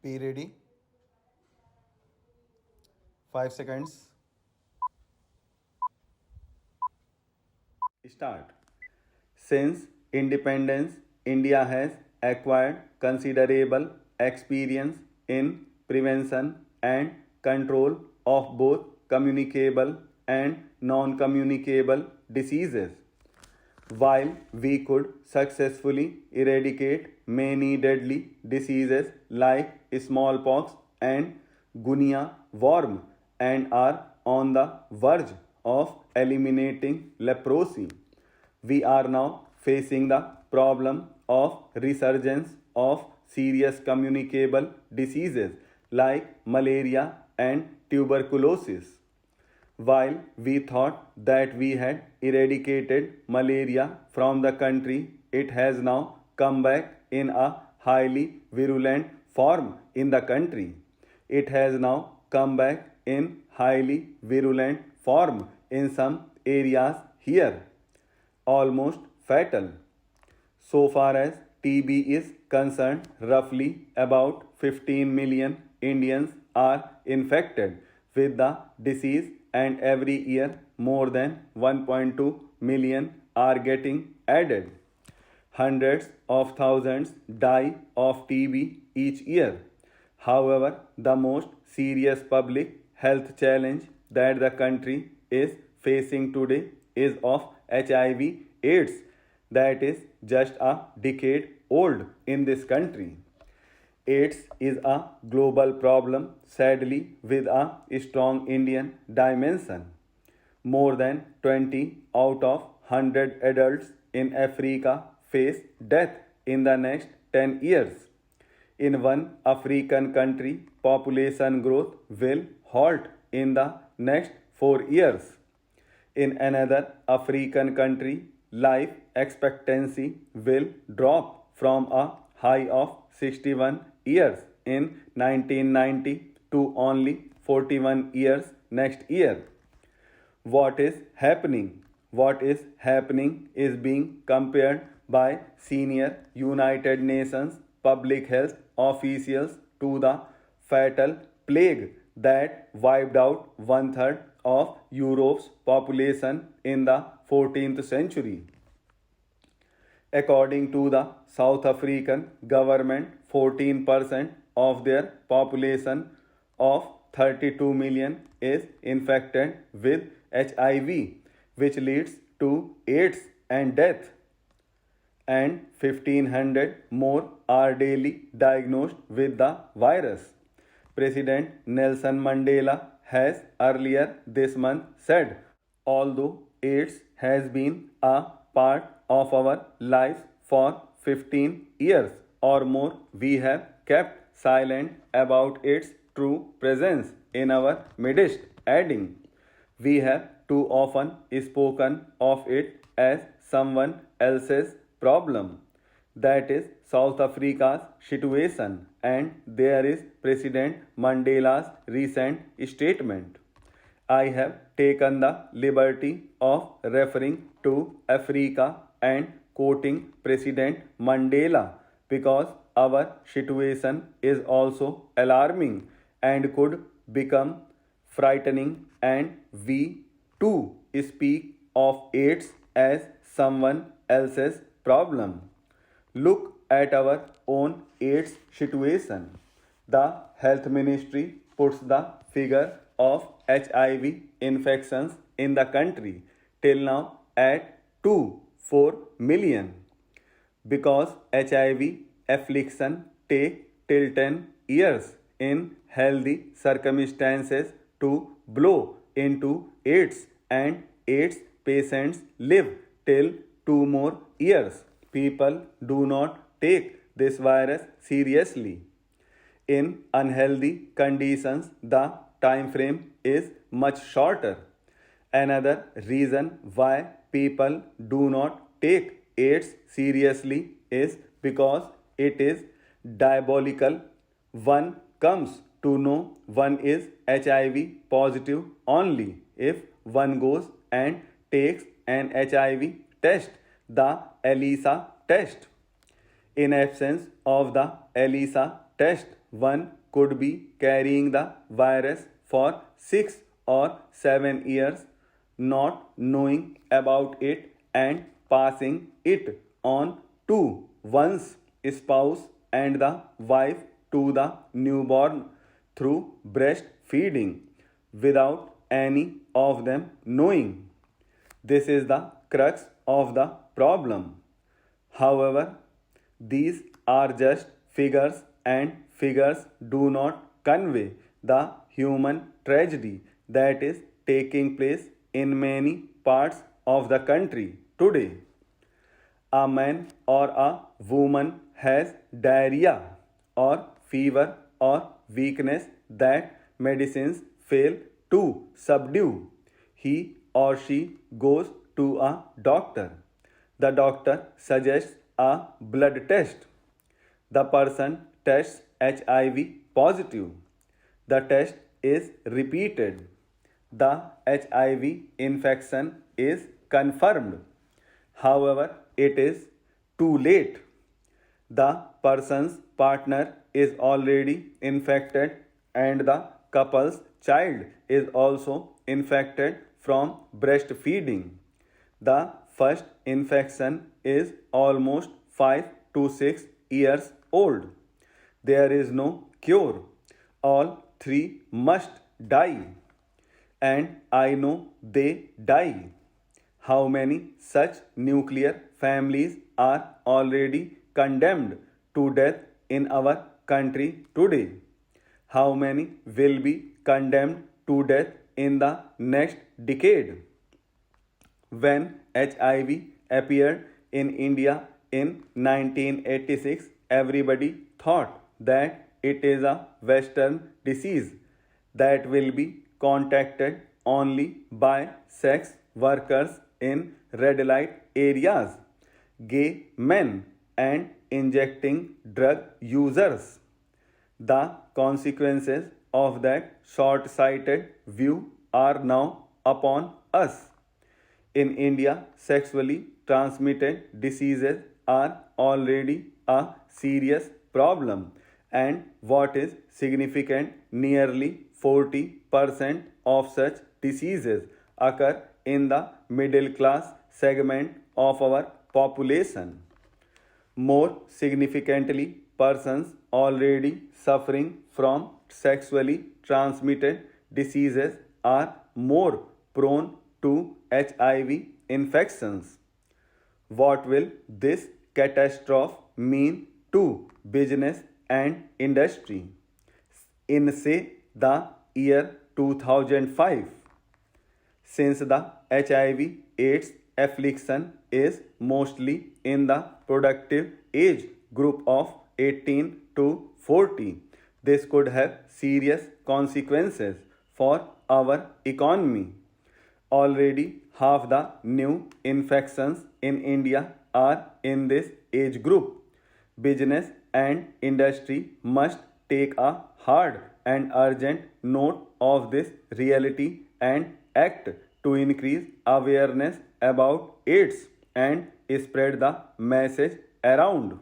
Be ready. 5 seconds. Start. Since independence, India has acquired considerable experience in prevention and control of both communicable and non communicable diseases. While we could successfully eradicate many deadly diseases like smallpox and guinea worm and are on the verge of eliminating leprosy, we are now facing the problem of resurgence of serious communicable diseases like malaria and tuberculosis. While we thought that we had eradicated malaria from the country, it has now come back in a highly virulent form in the country. It has now come back in highly virulent form in some areas here, almost fatal. So far as TB is concerned, roughly about 15 million Indians are infected with the disease, and every year more than 1.2 million are getting added. Hundreds of thousands die of TB each year. However, the most serious public health challenge that the country is facing today is of HIV/AIDS that is just a decade old in this country. AIDS is a global problem, sadly, with a strong Indian dimension. More than 20 out of 100 adults in Africa face death in the next 10 years. In one African country, population growth will halt in the next 4 years. In another African country, life expectancy will drop from a high of 61 years in 1990 to only 41 years next year. What is happening? What is happening is being compared by senior United Nations public health officials to the fatal plague that wiped out one third of Europe's population in the 14th century. According to the South African government, 14% of their population of 32 million is infected with HIV, which leads to AIDS and death, and 1500 more are daily diagnosed with the virus. President Nelson Mandela has earlier this month said, although AIDS has been a part of our lives for 15 years or more, we have kept silent about its true presence in our midst, adding, we have too often spoken of it as someone else's problem. That is South Africa's situation, and there is President Mandela's recent statement. I have taken the liberty of referring to Africa and quoting President Mandela because our situation is also alarming and could become frightening, and we too speak of AIDS as someone else's problem. Look at our own AIDS situation. The health ministry puts the figure of HIV infections in the country till now at 2.4 million. Because HIV affliction take till 10 years in healthy circumstances to blow into AIDS, and AIDS patients live till 2 more years. People do not take this virus seriously. In unhealthy conditions, the time frame is much shorter. Another reason why people do not take AIDS seriously is because it is diabolical. One comes to know one is HIV positive only if one goes and takes an HIV test, the ELISA test. In absence of the ELISA test, one could be carrying the virus for 6 or 7 years, not knowing about it and passing it on to one's spouse and the wife to the newborn through breastfeeding without any of them knowing. This is the crux of the problem. However, these are just figures, and figures do not convey the human tragedy that is taking place in many parts of the country today. A man or a woman has diarrhea or fever or weakness that medicines fail to subdue. He or she goes to a doctor. The doctor suggests a blood test. The person tests HIV positive. The test is repeated. The HIV infection is confirmed. However, it is too late. The person's partner is already infected and the couple's child is also infected from breastfeeding. The first infection is almost 5 to 6 years old. There is no cure. All three must die. And I know they die. How many such nuclear families are already condemned to death in our country today? How many will be condemned to death in the next decade? When HIV appeared in India in 1986, everybody thought that it is a Western disease that will be contacted only by sex workers in red light areas, gay men, and injecting drug users. The consequences of that short sighted view are now upon us. In India, sexually transmitted diseases are already a serious problem, and what is significant, nearly 40% of such diseases occur in the middle class segment of our population. More significantly, persons already suffering from sexually transmitted diseases are more prone to HIV infections. What will this catastrophe mean to business and industry? In, say, the year 2005, since the HIV/AIDS affliction is mostly in the productive age group of 18 to 40, this could have serious consequences for our economy. Already half the new infections in India are in this age group. Business and industry must take a hard and urgent note of this reality and act to increase awareness about AIDS and spread the message around.